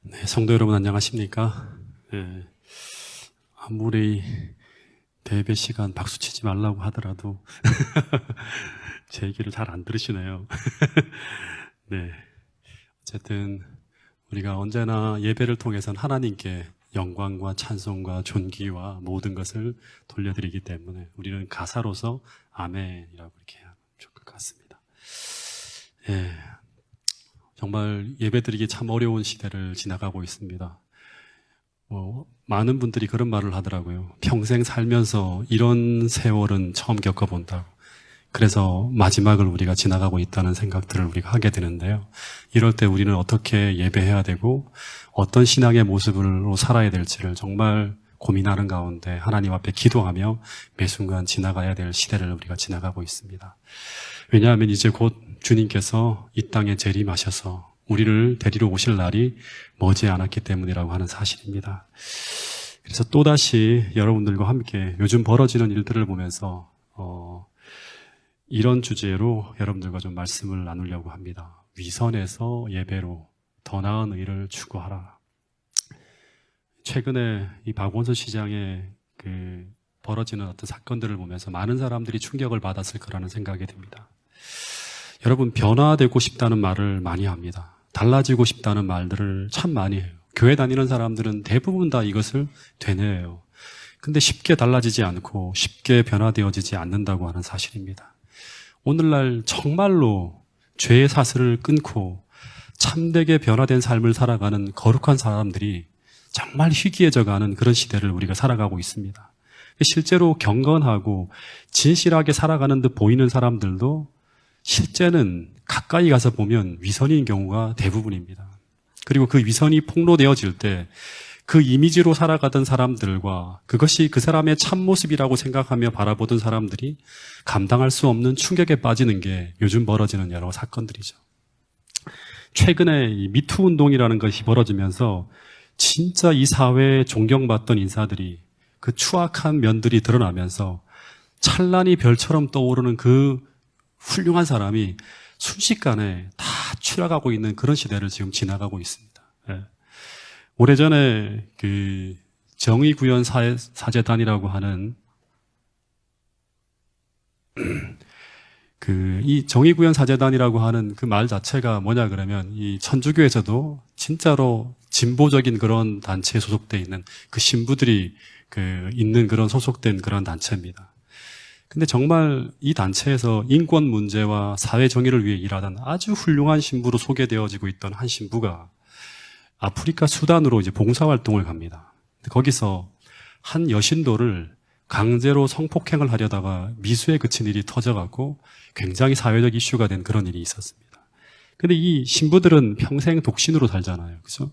네, 성도 여러분 안녕하십니까? 네, 아무리 대배 시간 박수 치지 말라고 하더라도 제 얘기를 잘 안 들으시네요. 네, 어쨌든 우리가 언제나 예배를 통해서는 하나님께 영광과 찬송과 존귀와 모든 것을 돌려드리기 때문에 우리는 가사로서 아멘이라고 이렇게 하면 좋을 것 같습니다. 예, 정말 예배드리기 참 어려운 시대를 지나가고 있습니다. 많은 분들이 그런 말을 하더라고요. 평생 살면서 이런 세월은 처음 겪어본다고. 그래서 마지막을 우리가 지나가고 있다는 생각들을 우리가 하게 되는데요. 이럴 때 우리는 어떻게 예배해야 되고 어떤 신앙의 모습으로 살아야 될지를 정말 고민하는 가운데 하나님 앞에 기도하며 매 순간 지나가야 될 시대를 우리가 지나가고 있습니다. 왜냐하면 이제 곧 주님께서 이 땅에 재림하셔서 우리를 데리러 오실 날이 머지 않았기 때문이라고 하는 사실입니다. 그래서 또다시 여러분들과 함께 요즘 벌어지는 일들을 보면서 이런 주제로 여러분들과 좀 말씀을 나누려고 합니다. 위선에서 예배로 더 나은 의를 추구하라. 최근에 이 박원순 시장의 벌어지는 어떤 사건들을 보면서 많은 사람들이 충격을 받았을 거라는 생각이 듭니다. 여러분, 변화되고 싶다는 말을 많이 합니다. 달라지고 싶다는 말들을 참 많이 해요. 교회 다니는 사람들은 대부분 다 이것을 되뇌어요. 근데 쉽게 달라지지 않고 쉽게 변화되어지지 않는다고 하는 사실입니다. 오늘날 정말로 죄의 사슬을 끊고 참되게 변화된 삶을 살아가는 거룩한 사람들이 정말 희귀해져가는 그런 시대를 우리가 살아가고 있습니다. 실제로 경건하고 진실하게 살아가는 듯 보이는 사람들도 실제는 가까이 가서 보면 위선인 경우가 대부분입니다. 그리고 그 위선이 폭로되어질 때 그 이미지로 살아가던 사람들과 그것이 그 사람의 참모습이라고 생각하며 바라보던 사람들이 감당할 수 없는 충격에 빠지는 게 요즘 벌어지는 여러 사건들이죠. 최근에 이 미투 운동이라는 것이 벌어지면서 진짜 이 사회에 존경받던 인사들이 그 추악한 면들이 드러나면서 찬란히 별처럼 떠오르는 그 훌륭한 사람이 순식간에 다 추락하고 있는 그런 시대를 지금 지나가고 있습니다. 예. 오래전에 정의구현 사제단이라고 하는 이 정의구현 사제단이라고 하는 그 말 자체가 뭐냐 그러면 이 천주교에서도 진짜로 진보적인 그런 단체에 소속되어 있는 그 신부들이 있는 그런 소속된 그런 단체입니다. 근데 정말 이 단체에서 인권 문제와 사회 정의를 위해 일하던 아주 훌륭한 신부로 소개되어지고 있던 한 신부가 아프리카 수단으로 이제 봉사활동을 갑니다. 거기서 한 여신도를 강제로 성폭행을 하려다가 미수에 그친 일이 터져갖고 굉장히 사회적 이슈가 된 그런 일이 있었습니다. 근데 이 신부들은 평생 독신으로 살잖아요. 그죠?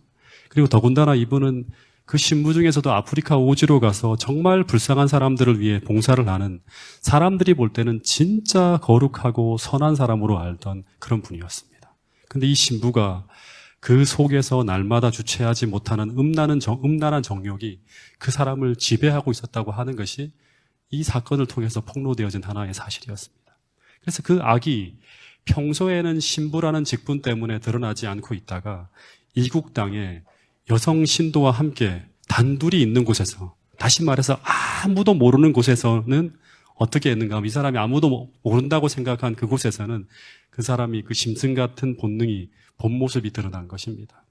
그리고 더군다나 이분은 그 신부 중에서도 아프리카 오지로 가서 정말 불쌍한 사람들을 위해 봉사를 하는 사람들이 볼 때는 진짜 거룩하고 선한 사람으로 알던 그런 분이었습니다. 근데 이 신부가 그 속에서 날마다 주체하지 못하는 음란한 정욕이 그 사람을 지배하고 있었다고 하는 것이 이 사건을 통해서 폭로되어진 하나의 사실이었습니다. 그래서 그 악이 평소에는 신부라는 직분 때문에 드러나지 않고 있다가 이국 땅에 여성 신도와 함께 단둘이 있는 곳에서, 다시 말해서 아무도 모르는 곳에서는 어떻게 했는가 하면 이 사람이 아무도 모른다고 생각한 그곳에서는 그 사람이 그 짐승 같은 본 모습이 드러난 것입니다.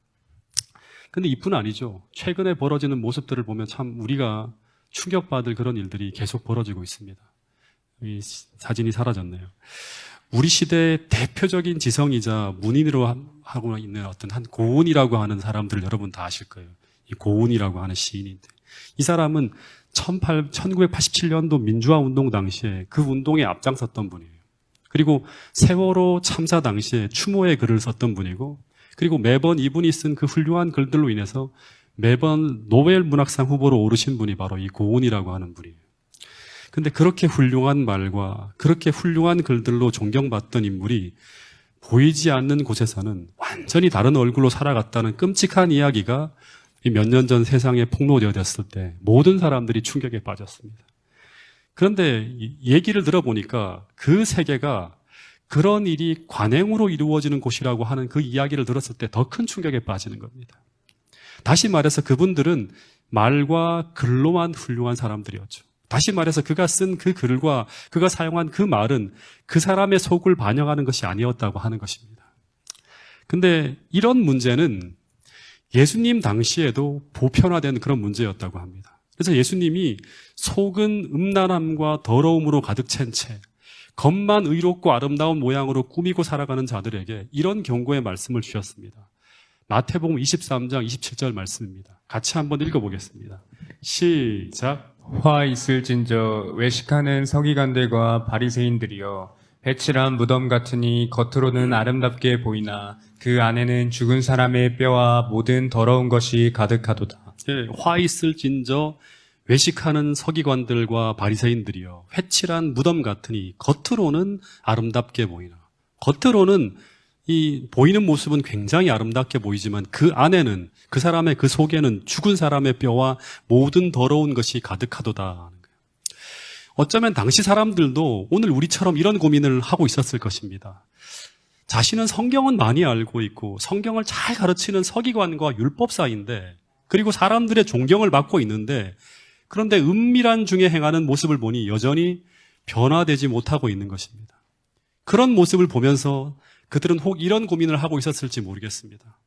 근데 이뿐 아니죠. 최근에 벌어지는 모습들을 보면 참 우리가 충격받을 그런 일들이 계속 벌어지고 있습니다. 이 사진이 사라졌네요. 우리 시대의 대표적인 지성이자 문인으로 하고 있는 어떤 한 고운이라고 하는 사람들을 여러분 다 아실 거예요. 이 고운이라고 하는 시인인데 이 사람은 1987년도 민주화 운동 당시에 그 운동에 앞장섰던 분이에요. 그리고 세월호 참사 당시에 추모의 글을 썼던 분이고, 그리고 매번 이분이 쓴 그 훌륭한 글들로 인해서 매번 노벨 문학상 후보로 오르신 분이 바로 이 고운이라고 하는 분이에요. 근데 그렇게 훌륭한 말과 그렇게 훌륭한 글들로 존경받던 인물이 보이지 않는 곳에서는 완전히 다른 얼굴로 살아갔다는 끔찍한 이야기가 몇 년 전 세상에 폭로되었을 때 모든 사람들이 충격에 빠졌습니다. 그런데 얘기를 들어보니까 그 세계가 그런 일이 관행으로 이루어지는 곳이라고 하는 그 이야기를 들었을 때 더 큰 충격에 빠지는 겁니다. 다시 말해서 그분들은 말과 글로만 훌륭한 사람들이었죠. 다시 말해서 그가 쓴 그 글과 그가 사용한 그 말은 그 사람의 속을 반영하는 것이 아니었다고 하는 것입니다. 근데 이런 문제는 예수님 당시에도 보편화된 그런 문제였다고 합니다. 그래서 예수님이 속은 음란함과 더러움으로 가득 찬 채 겉만 의롭고 아름다운 모양으로 꾸미고 살아가는 자들에게 이런 경고의 말씀을 주셨습니다. 마태복음 23장 27절 말씀입니다. 같이 한번 읽어보겠습니다. 시작. 화 있을진저 외식하는 서기관들과 바리새인들이여 배칠한 무덤 같으니 겉으로는 아름답게 보이나 그 안에는 죽은 사람의 뼈와 모든 더러운 것이 가득하도다. 예, 화 있을진저 외식하는 서기관들과 바리새인들이여 회칠한 무덤 같으니 겉으로는 아름답게 보이나, 겉으로는 이 보이는 모습은 굉장히 아름답게 보이지만 그 안에는, 그 사람의 그 속에는 죽은 사람의 뼈와 모든 더러운 것이 가득하도다 하는 거예요. 어쩌면 당시 사람들도 오늘 우리처럼 이런 고민을 하고 있었을 것입니다. 자신은 성경은 많이 알고 있고 성경을 잘 가르치는 서기관과 율법사인데, 그리고 사람들의 존경을 받고 있는데, 그런데 은밀한 중에 행하는 모습을 보니 여전히 변화되지 못하고 있는 것입니다. 그런 모습을 보면서 그들은 혹 이런 고민을 하고 있었을지 모르겠습니다.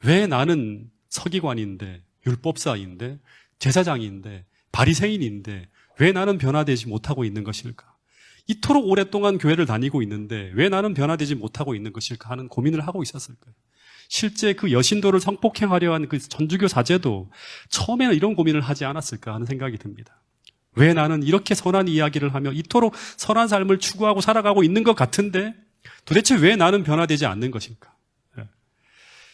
왜 나는 서기관인데, 율법사인데, 제사장인데, 바리새인인데 왜 나는 변화되지 못하고 있는 것일까? 이토록 오랫동안 교회를 다니고 있는데 왜 나는 변화되지 못하고 있는 것일까 하는 고민을 하고 있었을 거예요. 실제 그 여신도를 성폭행하려 한 그 천주교 사제도 처음에는 이런 고민을 하지 않았을까 하는 생각이 듭니다. 왜 나는 이렇게 선한 이야기를 하며 이토록 선한 삶을 추구하고 살아가고 있는 것 같은데 도대체 왜 나는 변화되지 않는 것일까?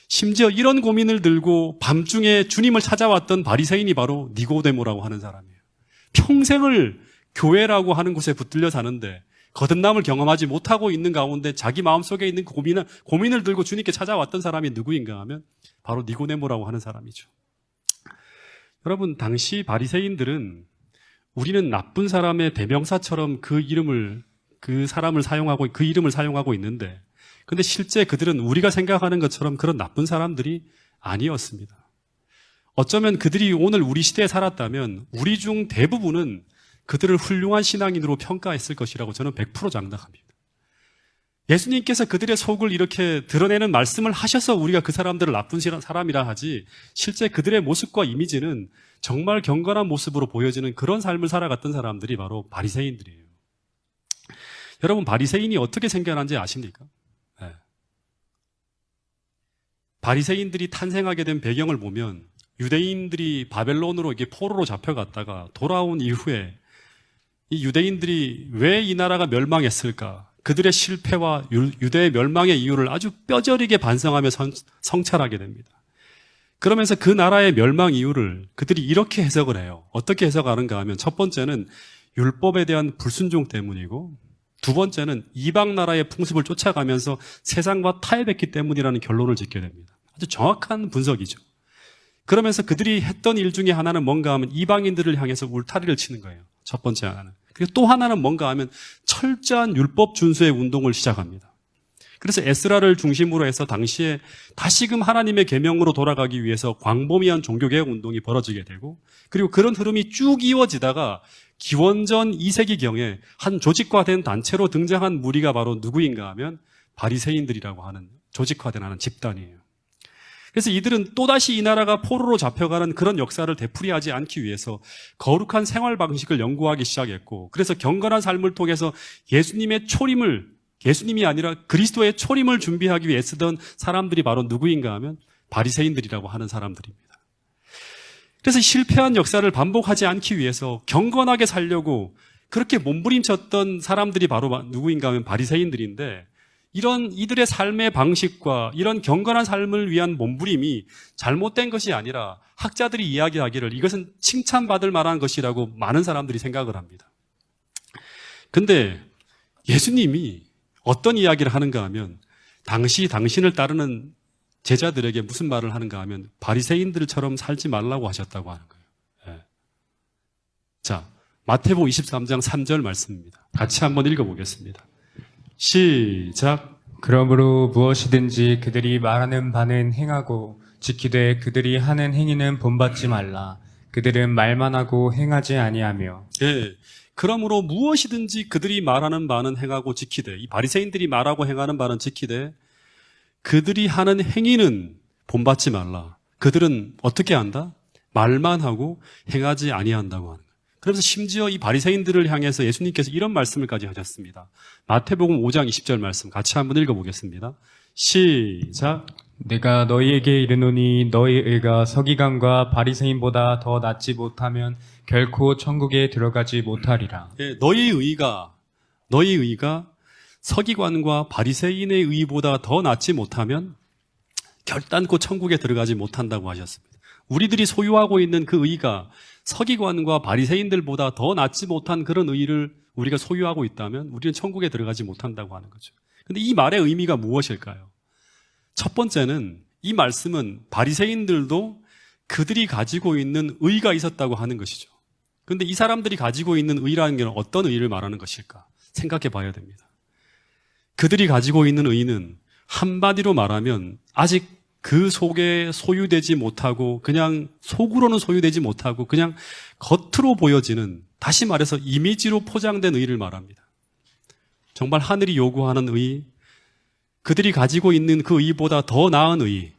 심지어 이런 고민을 들고 밤중에 주님을 찾아왔던 바리새인이 바로 니고데모라고 하는 사람이에요. 평생을 교회라고 하는 곳에 붙들려 사는데 거듭남을 경험하지 못하고 있는 가운데 자기 마음속에 있는 고민을 들고 주님께 찾아왔던 사람이 누구인가 하면 바로 니고데모라고 하는 사람이죠. 여러분, 당시 바리새인들은 우리는 나쁜 사람의 대명사처럼 그 사람을 사용하고 그 이름을 사용하고 있는데, 근데 실제 그들은 우리가 생각하는 것처럼 그런 나쁜 사람들이 아니었습니다. 어쩌면 그들이 오늘 우리 시대에 살았다면 우리 중 대부분은 그들을 훌륭한 신앙인으로 평가했을 것이라고 저는 100% 장담합니다. 예수님께서 그들의 속을 이렇게 드러내는 말씀을 하셔서 우리가 그 사람들을 나쁜 사람이라 하지, 실제 그들의 모습과 이미지는 정말 경건한 모습으로 보여지는 그런 삶을 살아갔던 사람들이 바로 바리새인들이에요. 여러분, 바리새인이 어떻게 생겨난지 아십니까? 네. 바리새인들이 탄생하게 된 배경을 보면 유대인들이 바벨론으로 이게 포로로 잡혀갔다가 돌아온 이후에 이 유대인들이 왜 이 나라가 멸망했을까? 그들의 실패와 유대의 멸망의 이유를 아주 뼈저리게 반성하며 성찰하게 됩니다. 그러면서 그 나라의 멸망 이유를 그들이 이렇게 해석을 해요. 어떻게 해석하는가 하면 첫 번째는 율법에 대한 불순종 때문이고, 두 번째는 이방 나라의 풍습을 쫓아가면서 세상과 타협했기 때문이라는 결론을 짓게 됩니다. 아주 정확한 분석이죠. 그러면서 그들이 했던 일 중에 하나는 뭔가 하면 이방인들을 향해서 울타리를 치는 거예요. 첫 번째 하나는. 그리고 또 하나는 뭔가 하면 철저한 율법 준수의 운동을 시작합니다. 그래서 에스라를 중심으로 해서 당시에 다시금 하나님의 계명으로 돌아가기 위해서 광범위한 종교개혁 운동이 벌어지게 되고, 그리고 그런 흐름이 쭉 이어지다가 기원전 2세기경에 한 조직화된 단체로 등장한 무리가 바로 누구인가 하면 바리새인들이라고 하는 조직화된 하는 집단이에요. 그래서 이들은 또다시 이 나라가 포로로 잡혀가는 그런 역사를 되풀이하지 않기 위해서 거룩한 생활 방식을 연구하기 시작했고, 그래서 경건한 삶을 통해서 예수님이 아니라 그리스도의 초림을 준비하기 위해 애쓰던 사람들이 바로 누구인가 하면 바리새인들이라고 하는 사람들입니다. 그래서 실패한 역사를 반복하지 않기 위해서 경건하게 살려고 그렇게 몸부림쳤던 사람들이 바로 누구인가 하면 바리새인들인데, 이런 이들의 삶의 방식과 이런 경건한 삶을 위한 몸부림이 잘못된 것이 아니라 학자들이 이야기하기를 이것은 칭찬받을 만한 것이라고 많은 사람들이 생각을 합니다. 근데 예수님이 어떤 이야기를 하는가 하면 당시 당신을 따르는 제자들에게 무슨 말을 하는가 하면 바리새인들처럼 살지 말라고 하셨다고 하는 거예요. 네. 자, 마태복음 23장 3절 말씀입니다. 같이 한번 읽어보겠습니다. 시작. 그러므로 무엇이든지 그들이 말하는 바는 행하고 지키되 그들이 하는 행위는 본받지 말라. 그들은 말만 하고 행하지 아니하며. 예. 그러므로 무엇이든지 그들이 말하는 바는 행하고 지키되, 이 바리새인들이 말하고 행하는 바는 지키되 그들이 하는 행위는 본받지 말라. 그들은 어떻게 한다? 말만 하고 행하지 아니한다고 하는 거예요. 그래서 심지어 이 바리새인들을 향해서 예수님께서 이런 말씀을까지 하셨습니다. 마태복음 5장 20절 말씀 같이 한번 읽어보겠습니다. 시작. 내가 너희에게 이르노니 너희 의가 서기관과 바리새인보다 더 낫지 못하면 결코 천국에 들어가지 못하리라. 예, 너희 의가 서기관과 바리새인의 의보다 더 낫지 못하면 결단코 천국에 들어가지 못한다고 하셨습니다. 우리들이 소유하고 있는 그 의가 서기관과 바리새인들보다 더 낫지 못한 그런 의를 우리가 소유하고 있다면 우리는 천국에 들어가지 못한다고 하는 거죠. 근데 이 말의 의미가 무엇일까요? 첫 번째는 이 말씀은 바리새인들도 그들이 가지고 있는 의가 있었다고 하는 것이죠. 그런데 이 사람들이 가지고 있는 의라는 게 어떤 의를 말하는 것일까? 생각해 봐야 됩니다. 그들이 가지고 있는 의는 한마디로 말하면 아직 그 속에 소유되지 못하고 그냥 속으로는 소유되지 못하고 그냥 겉으로 보여지는, 다시 말해서 이미지로 포장된 의를 말합니다. 정말 하늘이 요구하는 의, 그들이 가지고 있는 그 의보다 더 나은 의,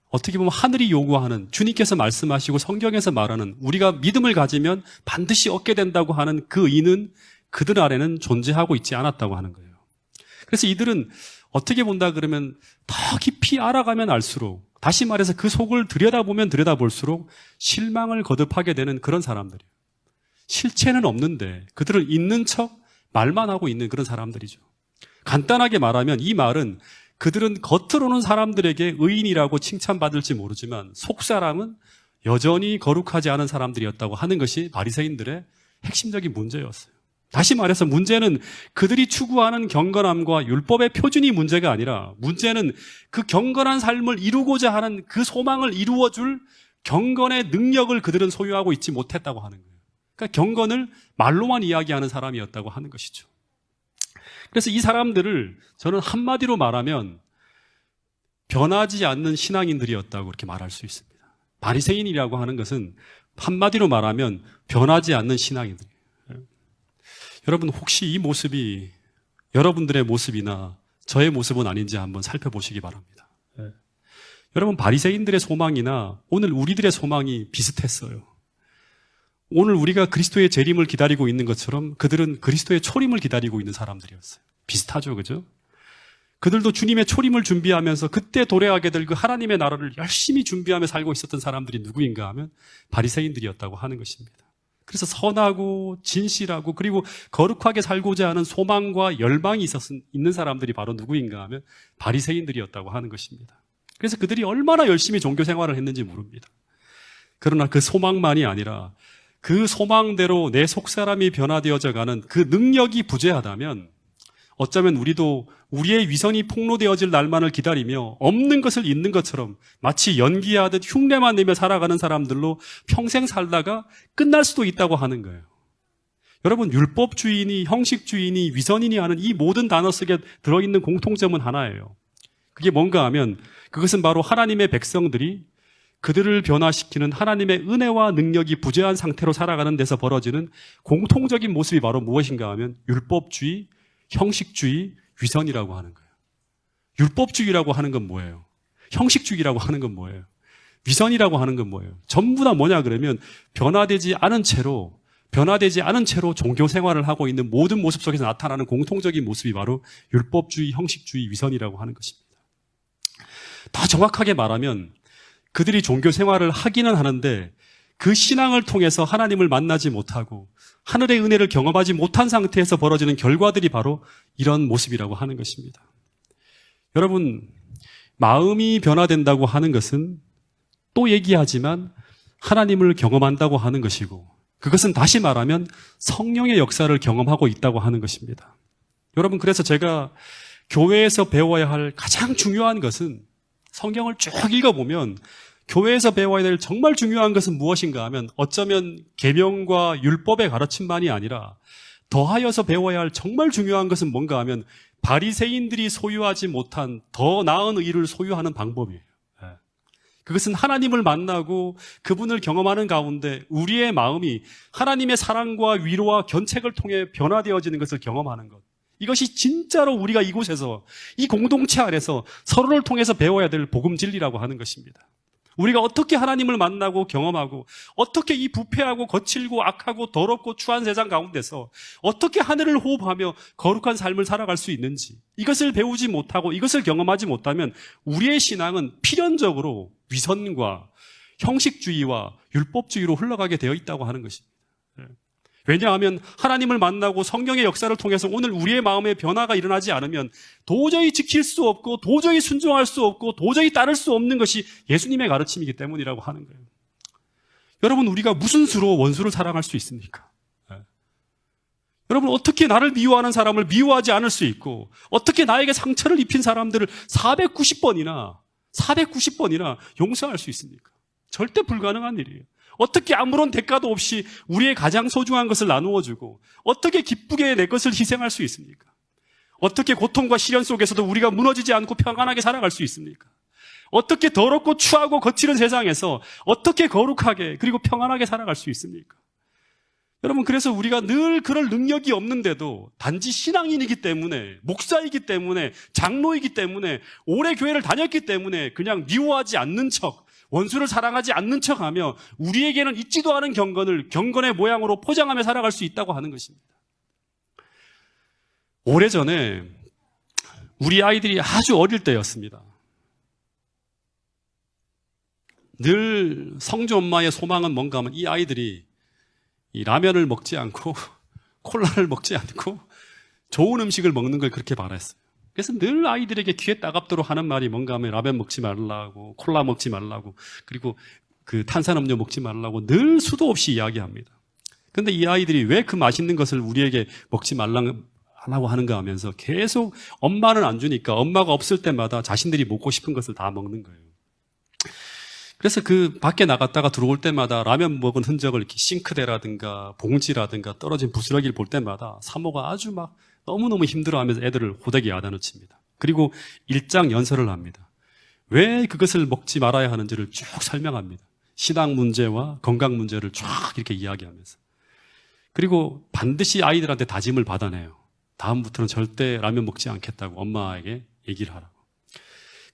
어떻게 보면 하늘이 요구하는, 주님께서 말씀하시고 성경에서 말하는 우리가 믿음을 가지면 반드시 얻게 된다고 하는 그 의는 그들 안에는 존재하고 있지 않았다고 하는 거예요. 그래서 이들은 어떻게 본다 그러면 더 깊이 알아가면 알수록, 다시 말해서 그 속을 들여다보면 들여다볼수록 실망을 거듭하게 되는 그런 사람들이에요. 실체는 없는데 그들은 있는 척 말만 하고 있는 그런 사람들이죠. 간단하게 말하면 이 말은 그들은 겉으로는 사람들에게 의인이라고 칭찬받을지 모르지만 속사람은 여전히 거룩하지 않은 사람들이었다고 하는 것이 바리새인들의 핵심적인 문제였어요. 다시 말해서 문제는 그들이 추구하는 경건함과 율법의 표준이 문제가 아니라 문제는 그 경건한 삶을 이루고자 하는 그 소망을 이루어줄 경건의 능력을 그들은 소유하고 있지 못했다고 하는 거예요. 그러니까 경건을 말로만 이야기하는 사람이었다고 하는 것이죠. 그래서 이 사람들을 저는 한마디로 말하면 변하지 않는 신앙인들이었다고 그렇게 말할 수 있습니다. 바리새인이라고 하는 것은 한마디로 말하면 변하지 않는 신앙인들. 여러분 혹시 이 모습이 여러분들의 모습이나 저의 모습은 아닌지 한번 살펴보시기 바랍니다. 여러분 바리새인들의 소망이나 오늘 우리들의 소망이 비슷했어요. 오늘 우리가 그리스도의 재림을 기다리고 있는 것처럼 그들은 그리스도의 초림을 기다리고 있는 사람들이었어요. 비슷하죠, 그죠? 그들도 주님의 초림을 준비하면서 그때 도래하게 될 그 하나님의 나라를 열심히 준비하며 살고 있었던 사람들이 누구인가 하면 바리새인들이었다고 하는 것입니다. 그래서 선하고 진실하고 그리고 거룩하게 살고자 하는 소망과 열망이 있는 사람들이 바로 누구인가 하면 바리새인들이었다고 하는 것입니다. 그래서 그들이 얼마나 열심히 종교 생활을 했는지 모릅니다. 그러나 그 소망만이 아니라 그 소망대로 내 속사람이 변화되어져 가는 그 능력이 부재하다면 어쩌면 우리도 우리의 위선이 폭로되어질 날만을 기다리며 없는 것을 있는 것처럼 마치 연기하듯 흉내만 내며 살아가는 사람들로 평생 살다가 끝날 수도 있다고 하는 거예요. 여러분 율법주의니 형식주의니 위선이니 하는 이 모든 단어 속에 들어있는 공통점은 하나예요. 그게 뭔가 하면 그것은 바로 하나님의 백성들이 그들을 변화시키는 하나님의 은혜와 능력이 부재한 상태로 살아가는 데서 벌어지는 공통적인 모습이 바로 무엇인가 하면 율법주의, 형식주의, 위선이라고 하는 거예요. 율법주의라고 하는 건 뭐예요? 형식주의라고 하는 건 뭐예요? 위선이라고 하는 건 뭐예요? 전부 다 뭐냐 그러면 변화되지 않은 채로 종교 생활을 하고 있는 모든 모습 속에서 나타나는 공통적인 모습이 바로 율법주의, 형식주의, 위선이라고 하는 것입니다. 더 정확하게 말하면 그들이 종교 생활을 하기는 하는데 그 신앙을 통해서 하나님을 만나지 못하고 하늘의 은혜를 경험하지 못한 상태에서 벌어지는 결과들이 바로 이런 모습이라고 하는 것입니다. 여러분, 마음이 변화된다고 하는 것은 또 얘기하지만 하나님을 경험한다고 하는 것이고 그것은 다시 말하면 성령의 역사를 경험하고 있다고 하는 것입니다. 여러분, 그래서 제가 교회에서 배워야 할 가장 중요한 것은 성경을 쭉 읽어보면 교회에서 배워야 될 정말 중요한 것은 무엇인가 하면 어쩌면 계명과 율법의 가르침만이 아니라 더하여서 배워야 할 정말 중요한 것은 뭔가 하면 바리새인들이 소유하지 못한 더 나은 의를 소유하는 방법이에요. 예. 그것은 하나님을 만나고 그분을 경험하는 가운데 우리의 마음이 하나님의 사랑과 위로와 견책을 통해 변화되어지는 것을 경험하는 것. 이것이 진짜로 우리가 이곳에서 이 공동체 안에서 서로를 통해서 배워야 될 복음 진리라고 하는 것입니다. 우리가 어떻게 하나님을 만나고 경험하고 어떻게 이 부패하고 거칠고 악하고 더럽고 추한 세상 가운데서 어떻게 하늘을 호흡하며 거룩한 삶을 살아갈 수 있는지 이것을 배우지 못하고 이것을 경험하지 못하면 우리의 신앙은 필연적으로 위선과 형식주의와 율법주의로 흘러가게 되어 있다고 하는 것입니다. 왜냐하면 하나님을 만나고 성령의 역사를 통해서 오늘 우리의 마음에 변화가 일어나지 않으면 도저히 지킬 수 없고 도저히 순종할 수 없고 도저히 따를 수 없는 것이 예수님의 가르침이기 때문이라고 하는 거예요. 여러분, 우리가 무슨 수로 원수를 사랑할 수 있습니까? 여러분, 어떻게 나를 미워하는 사람을 미워하지 않을 수 있고 어떻게 나에게 상처를 입힌 사람들을 490번이나 용서할 수 있습니까? 절대 불가능한 일이에요. 어떻게 아무런 대가도 없이 우리의 가장 소중한 것을 나누어주고 어떻게 기쁘게 내 것을 희생할 수 있습니까? 어떻게 고통과 시련 속에서도 우리가 무너지지 않고 평안하게 살아갈 수 있습니까? 어떻게 더럽고 추하고 거칠은 세상에서 어떻게 거룩하게 그리고 평안하게 살아갈 수 있습니까? 여러분, 그래서 우리가 늘 그럴 능력이 없는데도 단지 신앙인이기 때문에, 목사이기 때문에, 장로이기 때문에, 오래 교회를 다녔기 때문에 그냥 미워하지 않는 척, 원수를 사랑하지 않는 척하며 우리에게는 있지도 않은 경건을 경건의 모양으로 포장하며 살아갈 수 있다고 하는 것입니다. 오래전에 우리 아이들이 아주 어릴 때였습니다. 늘 성주 엄마의 소망은 뭔가 하면 이 아이들이 이 라면을 먹지 않고 콜라를 먹지 않고 좋은 음식을 먹는 걸 그렇게 바랐어요. 그래서 늘 아이들에게 귀에 따갑도록 하는 말이 뭔가 하면 라면 먹지 말라고, 콜라 먹지 말라고, 그리고 그 탄산음료 먹지 말라고 늘 수도 없이 이야기합니다. 그런데 이 아이들이 왜 그 맛있는 것을 우리에게 먹지 말라고 하는가 하면서 계속 엄마는 안 주니까 엄마가 없을 때마다 자신들이 먹고 싶은 것을 다 먹는 거예요. 그래서 그 밖에 나갔다가 들어올 때마다 라면 먹은 흔적을 이렇게 싱크대라든가 봉지라든가 떨어진 부스러기를 볼 때마다 사모가 아주 막 너무너무 힘들어하면서 애들을 호되게 야단을 칩니다. 그리고 일장연설을 합니다. 왜 그것을 먹지 말아야 하는지를 쭉 설명합니다. 신앙 문제와 건강 문제를 쫙 이렇게 이야기하면서. 그리고 반드시 아이들한테 다짐을 받아내요. 다음부터는 절대 라면 먹지 않겠다고 엄마에게 얘기를 하라고.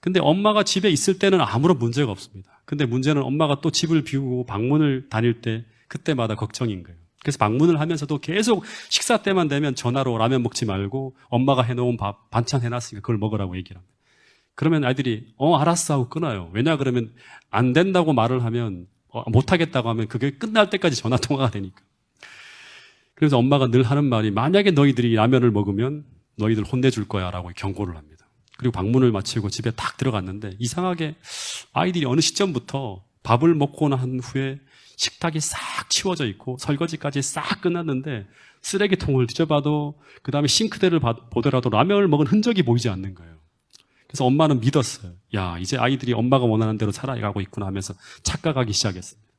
근데 엄마가 집에 있을 때는 아무런 문제가 없습니다. 근데 문제는 엄마가 또 집을 비우고 방문을 다닐 때 그때마다 걱정인 거예요. 그래서 방문을 하면서도 계속 식사 때만 되면 전화로 라면 먹지 말고 엄마가 해놓은 밥, 반찬 해놨으니까 그걸 먹으라고 얘기를 합니다. 그러면 아이들이 알았어 하고 끊어요. 왜냐 그러면 안 된다고 말을 하면 못하겠다고 하면 그게 끝날 때까지 전화통화가 되니까. 그래서 엄마가 늘 하는 말이 만약에 너희들이 라면을 먹으면 너희들 혼내줄 거야 라고 경고를 합니다. 그리고 방문을 마치고 집에 딱 들어갔는데 이상하게 아이들이 어느 시점부터 밥을 먹고 난 후에 식탁이 싹 치워져 있고 설거지까지 싹 끝났는데 쓰레기통을 뒤져봐도 그 다음에 싱크대를 보더라도 라면을 먹은 흔적이 보이지 않는 거예요. 그래서 엄마는 믿었어요. 야, 이제 아이들이 엄마가 원하는 대로 살아가고 있구나 하면서 착각하기 시작했습니다.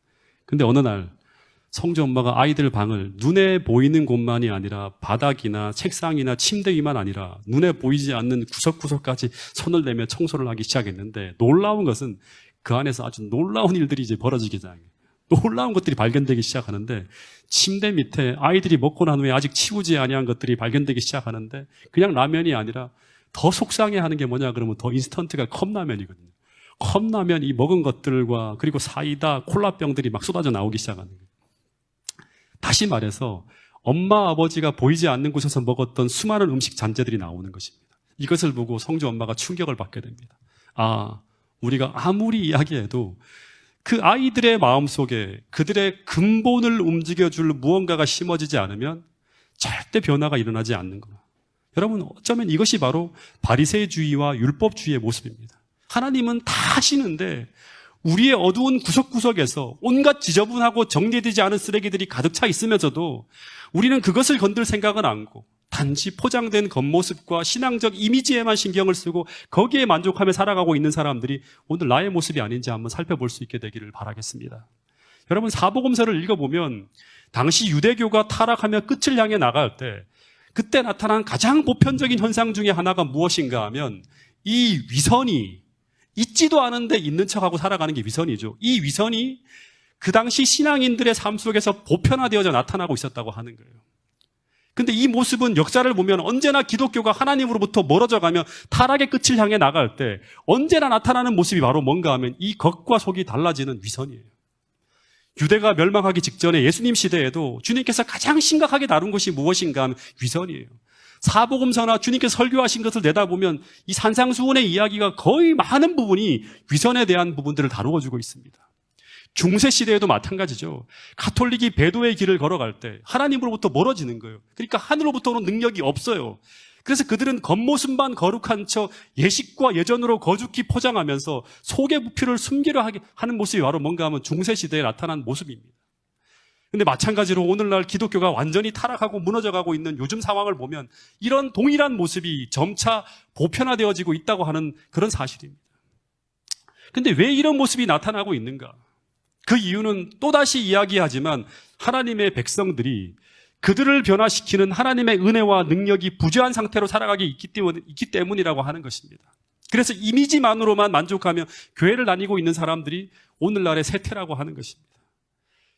근데 어느 날 성주 엄마가 아이들 방을 눈에 보이는 곳만이 아니라 바닥이나 책상이나 침대 위만 아니라 눈에 보이지 않는 구석구석까지 손을 내며 청소를 하기 시작했는데 놀라운 것은 그 안에서 아주 놀라운 일들이 이제 벌어지기 시작해요. 놀라운 것들이 발견되기 시작하는데 침대 밑에 아이들이 먹고 난 후에 아직 치우지 아니한 것들이 발견되기 시작하는데 그냥 라면이 아니라 더 속상해하는 게 뭐냐 그러면 더 인스턴트가 컵라면이거든요. 컵라면 이 먹은 것들과 그리고 사이다, 콜라병들이 막 쏟아져 나오기 시작하는 거예요. 다시 말해서 엄마 아버지가 보이지 않는 곳에서 먹었던 수많은 음식 잔재들이 나오는 것입니다. 이것을 보고 성주 엄마가 충격을 받게 됩니다. 아, 우리가 아무리 이야기해도 그 아이들의 마음속에 그들의 근본을 움직여줄 무언가가 심어지지 않으면 절대 변화가 일어나지 않는구나. 여러분, 어쩌면 이것이 바로 바리새주의와 율법주의의 모습입니다. 하나님은 다 하시는데 우리의 어두운 구석구석에서 온갖 지저분하고 정리되지 않은 쓰레기들이 가득 차 있으면서도 우리는 그것을 건들 생각은 않고 단지 포장된 겉모습과 신앙적 이미지에만 신경을 쓰고 거기에 만족하며 살아가고 있는 사람들이 오늘 나의 모습이 아닌지 한번 살펴볼 수 있게 되기를 바라겠습니다. 여러분, 사복음서를 읽어보면 당시 유대교가 타락하며 끝을 향해 나갈 때 그때 나타난 가장 보편적인 현상 중에 하나가 무엇인가 하면 이 위선이 있지도 않은데 있는 척하고 살아가는 게 위선이죠. 이 위선이 그 당시 신앙인들의 삶 속에서 보편화되어져 나타나고 있었다고 하는 거예요. 근데 이 모습은 역사를 보면 언제나 기독교가 하나님으로부터 멀어져가며 타락의 끝을 향해 나갈 때 언제나 나타나는 모습이 바로 뭔가 하면 이 겉과 속이 달라지는 위선이에요. 유대가 멸망하기 직전에 예수님 시대에도 주님께서 가장 심각하게 다룬 것이 무엇인가 하면 위선이에요. 사복음서나 주님께서 설교하신 것을 내다보면 이 산상수훈의 이야기가 거의 많은 부분이 위선에 대한 부분들을 다루어주고 있습니다. 중세 시대에도 마찬가지죠. 가톨릭이 배도의 길을 걸어갈 때 하나님으로부터 멀어지는 거예요. 그러니까 하늘로부터는 능력이 없어요. 그래서 그들은 겉모습만 거룩한 척 예식과 예전으로 거죽히 포장하면서 속의 부피를 숨기려 하는 모습이 바로 뭔가 하면 중세 시대에 나타난 모습입니다. 근데 마찬가지로 오늘날 기독교가 완전히 타락하고 무너져가고 있는 요즘 상황을 보면 이런 동일한 모습이 점차 보편화되어지고 있다고 하는 그런 사실입니다. 근데 왜 이런 모습이 나타나고 있는가? 그 이유는 또다시 이야기하지만 하나님의 백성들이 그들을 변화시키는 하나님의 은혜와 능력이 부재한 상태로 살아가기 있기 때문이라고 하는 것입니다. 그래서 이미지만으로만 만족하며 교회를 다니고 있는 사람들이 오늘날의 세태라고 하는 것입니다.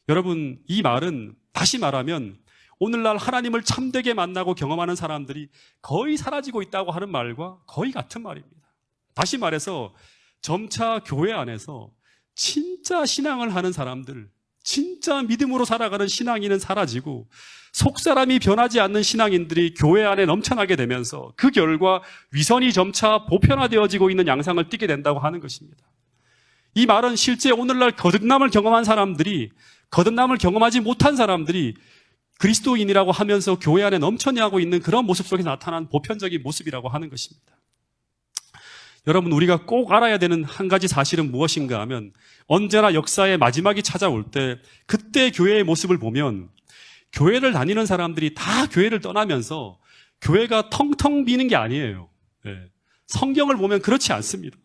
여러분, 이 말은 다시 말하면 오늘날 하나님을 참되게 만나고 경험하는 사람들이 거의 사라지고 있다고 하는 말과 거의 같은 말입니다. 다시 말해서 점차 교회 안에서 진짜 신앙을 하는 사람들, 진짜 믿음으로 살아가는 신앙인은 사라지고 속사람이 변하지 않는 신앙인들이 교회 안에 넘쳐나게 되면서 그 결과 위선이 점차 보편화되어지고 있는 양상을 띠게 된다고 하는 것입니다. 이 말은 실제 오늘날 거듭남을 경험한 사람들이 거듭남을 경험하지 못한 사람들이 그리스도인이라고 하면서 교회 안에 넘쳐나고 있는 그런 모습 속에 나타난 보편적인 모습이라고 하는 것입니다. 여러분, 우리가 꼭 알아야 되는 한 가지 사실은 무엇인가 하면 언제나 역사의 마지막이 찾아올 때 그때 교회의 모습을 보면 교회를 다니는 사람들이 다 교회를 떠나면서 교회가 텅텅 비는 게 아니에요. 성경을 보면 그렇지 않습니다.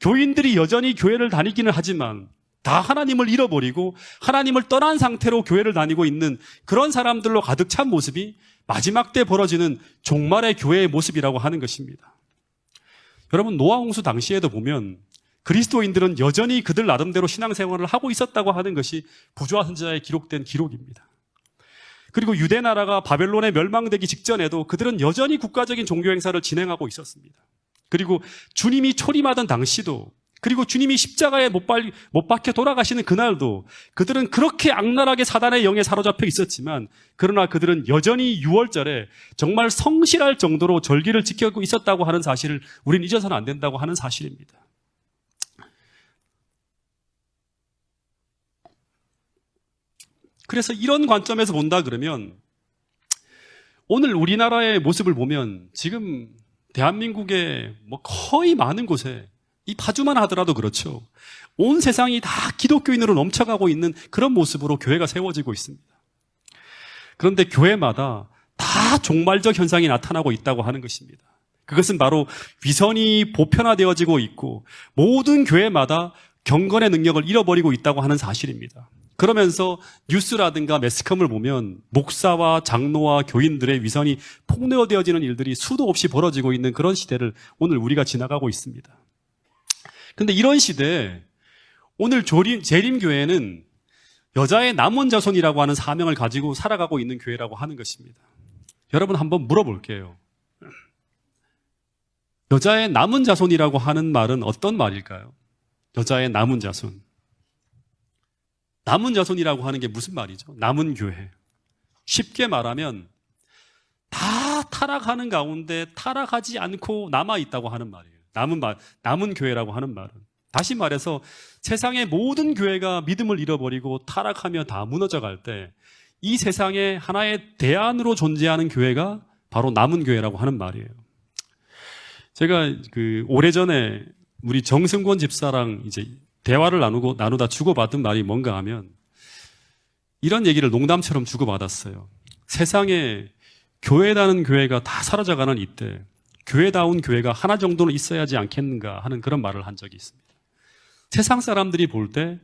교인들이 여전히 교회를 다니기는 하지만 다 하나님을 잃어버리고 하나님을 떠난 상태로 교회를 다니고 있는 그런 사람들로 가득 찬 모습이 마지막 때 벌어지는 종말의 교회의 모습이라고 하는 것입니다. 여러분, 노아 홍수 당시에도 보면 그리스도인들은 여전히 그들 나름대로 신앙생활을 하고 있었다고 하는 것이 부조화 선지자에 기록된 기록입니다. 그리고 유대 나라가 바벨론에 멸망되기 직전에도 그들은 여전히 국가적인 종교 행사를 진행하고 있었습니다. 그리고 주님이 초림하던 당시도, 그리고 주님이 십자가에 못 박혀 돌아가시는 그날도 그들은 그렇게 악랄하게 사단의 영에 사로잡혀 있었지만 그러나 그들은 여전히 6월절에 정말 성실할 정도로 절기를 지키고 있었다고 하는 사실을 우리는 잊어서는 안 된다고 하는 사실입니다. 그래서 이런 관점에서 본다 그러면 오늘 우리나라의 모습을 보면 지금 대한민국의 거의 많은 곳에 이 파주만 하더라도 그렇죠. 온 세상이 다 기독교인으로 넘쳐가고 있는 그런 모습으로 교회가 세워지고 있습니다. 그런데 교회마다 다 종말적 현상이 나타나고 있다고 하는 것입니다. 그것은 바로 위선이 보편화되어지고 있고 모든 교회마다 경건의 능력을 잃어버리고 있다고 하는 사실입니다. 그러면서 뉴스라든가 매스컴을 보면 목사와 장로와 교인들의 위선이 폭로되어지는 일들이 수도 없이 벌어지고 있는 그런 시대를 오늘 우리가 지나가고 있습니다. 근데 이런 시대에 오늘 재림교회는 여자의 남은 자손이라고 하는 사명을 가지고 살아가고 있는 교회라고 하는 것입니다. 여러분, 한번 물어볼게요. 여자의 남은 자손이라고 하는 말은 어떤 말일까요? 여자의 남은 자손. 남은 자손이라고 하는 게 무슨 말이죠? 남은 교회. 쉽게 말하면 다 타락하는 가운데 타락하지 않고 남아있다고 하는 말이에요. 남은 교회라고 하는 말은. 다시 말해서 세상의 모든 교회가 믿음을 잃어버리고 타락하며 다 무너져갈 때 이 세상에 하나의 대안으로 존재하는 교회가 바로 남은 교회라고 하는 말이에요. 제가 오래전에 우리 정승권 집사랑 이제 대화를 나누다 주고받은 말이 뭔가 하면 이런 얘기를 농담처럼 주고받았어요. 세상에 교회라는 교회가 다 사라져가는 이때 교회다운 교회가 하나 정도는 있어야 하지 않겠는가 하는 그런 말을 한 적이 있습니다. 세상 사람들이 볼 때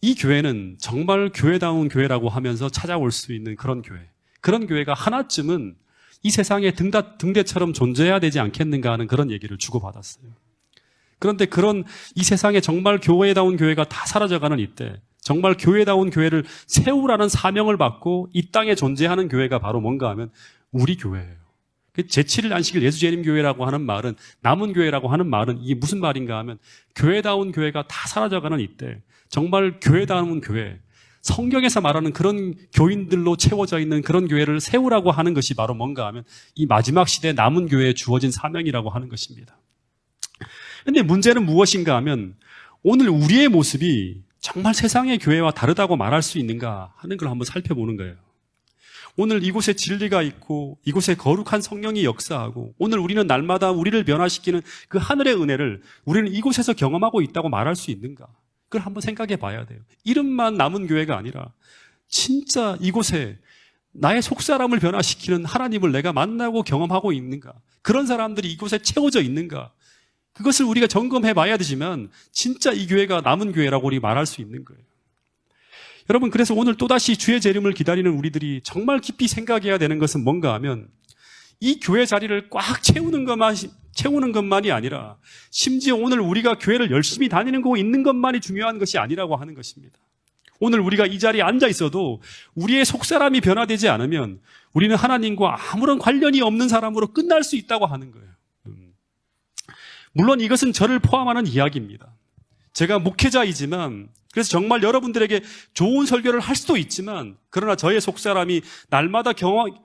이 교회는 정말 교회다운 교회라고 하면서 찾아올 수 있는 그런 교회, 그런 교회가 하나쯤은 이 세상에 등대처럼 존재해야 되지 않겠는가 하는 그런 얘기를 주고받았어요. 그런데 그런 이 세상에 정말 교회다운 교회가 다 사라져가는 이때 정말 교회다운 교회를 세우라는 사명을 받고 이 땅에 존재하는 교회가 바로 뭔가 하면 우리 교회예요. 제7일 안식일 예수재림교회라고 하는 말은, 남은 교회라고 하는 말은 이게 무슨 말인가 하면 교회다운 교회가 다 사라져가는 이때 정말 교회다운 교회, 성경에서 말하는 그런 교인들로 채워져 있는 그런 교회를 세우라고 하는 것이 바로 뭔가 하면 이 마지막 시대에 남은 교회에 주어진 사명이라고 하는 것입니다. 그런데 문제는 무엇인가 하면 오늘 우리의 모습이 정말 세상의 교회와 다르다고 말할 수 있는가 하는 걸 한번 살펴보는 거예요. 오늘 이곳에 진리가 있고 이곳에 거룩한 성령이 역사하고 오늘 우리는 날마다 우리를 변화시키는 그 하늘의 은혜를 우리는 이곳에서 경험하고 있다고 말할 수 있는가? 그걸 한번 생각해 봐야 돼요. 이름만 남은 교회가 아니라 진짜 이곳에 나의 속사람을 변화시키는 하나님을 내가 만나고 경험하고 있는가? 그런 사람들이 이곳에 채워져 있는가? 그것을 우리가 점검해 봐야 되지만 진짜 이 교회가 남은 교회라고 우리 말할 수 있는 거예요. 여러분, 그래서 오늘 또다시 주의 재림을 기다리는 우리들이 정말 깊이 생각해야 되는 것은 뭔가 하면 이 교회 자리를 꽉 채우는 것만이 아니라 심지어 오늘 우리가 교회를 열심히 다니는 거 있는 것만이 중요한 것이 아니라고 하는 것입니다. 오늘 우리가 이 자리에 앉아 있어도 우리의 속사람이 변화되지 않으면 우리는 하나님과 아무런 관련이 없는 사람으로 끝날 수 있다고 하는 거예요. 물론 이것은 저를 포함하는 이야기입니다. 제가 목회자이지만 그래서 정말 여러분들에게 좋은 설교를 할 수도 있지만 그러나 저의 속사람이 날마다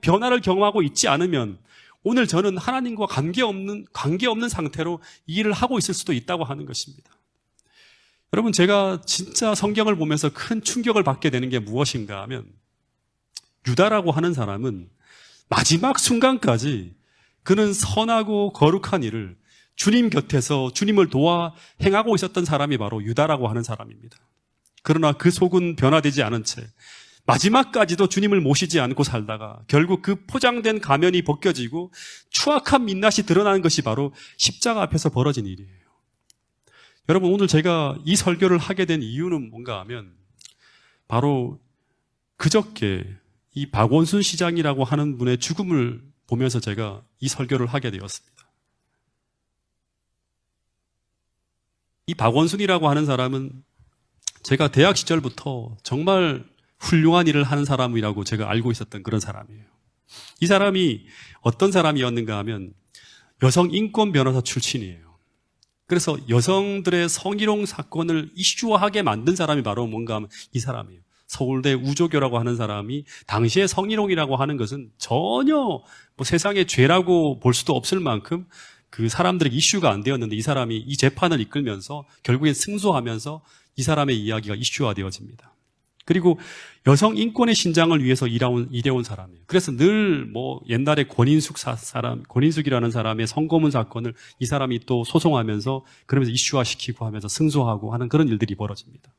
변화를 경험하고 있지 않으면 오늘 저는 하나님과 관계없는 상태로 이 일을 하고 있을 수도 있다고 하는 것입니다. 여러분, 제가 진짜 성경을 보면서 큰 충격을 받게 되는 게 무엇인가 하면 유다라고 하는 사람은 마지막 순간까지 그는 선하고 거룩한 일을 주님 곁에서 주님을 도와 행하고 있었던 사람이 바로 유다라고 하는 사람입니다. 그러나 그 속은 변화되지 않은 채 마지막까지도 주님을 모시지 않고 살다가 결국 그 포장된 가면이 벗겨지고 추악한 민낯이 드러나는 것이 바로 십자가 앞에서 벌어진 일이에요. 여러분, 오늘 제가 이 설교를 하게 된 이유는 뭔가 하면 바로 그저께 이 박원순 시장이라고 하는 분의 죽음을 보면서 제가 이 설교를 하게 되었습니다. 이 박원순이라고 하는 사람은 제가 대학 시절부터 정말 훌륭한 일을 하는 사람이라고 제가 알고 있었던 그런 사람이에요. 이 사람이 어떤 사람이었는가 하면 여성 인권 변호사 출신이에요. 그래서 여성들의 성희롱 사건을 이슈화하게 만든 사람이 바로 뭔가 하면 이 사람이에요. 서울대 우조교라고 하는 사람이 당시에 성희롱이라고 하는 것은 전혀 뭐 세상의 죄라고 볼 수도 없을 만큼 그 사람들에게 이슈가 안 되었는데 이 사람이 이 재판을 이끌면서 결국엔 승소하면서 이 사람의 이야기가 이슈화되어집니다. 그리고 여성 인권의 신장을 위해서 일해온 사람이에요. 그래서 늘 뭐 옛날에 권인숙이라는 사람의 성고문 사건을 이 사람이 또 소송하면서 그러면서 이슈화시키고 하면서 승소하고 하는 그런 일들이 벌어집니다.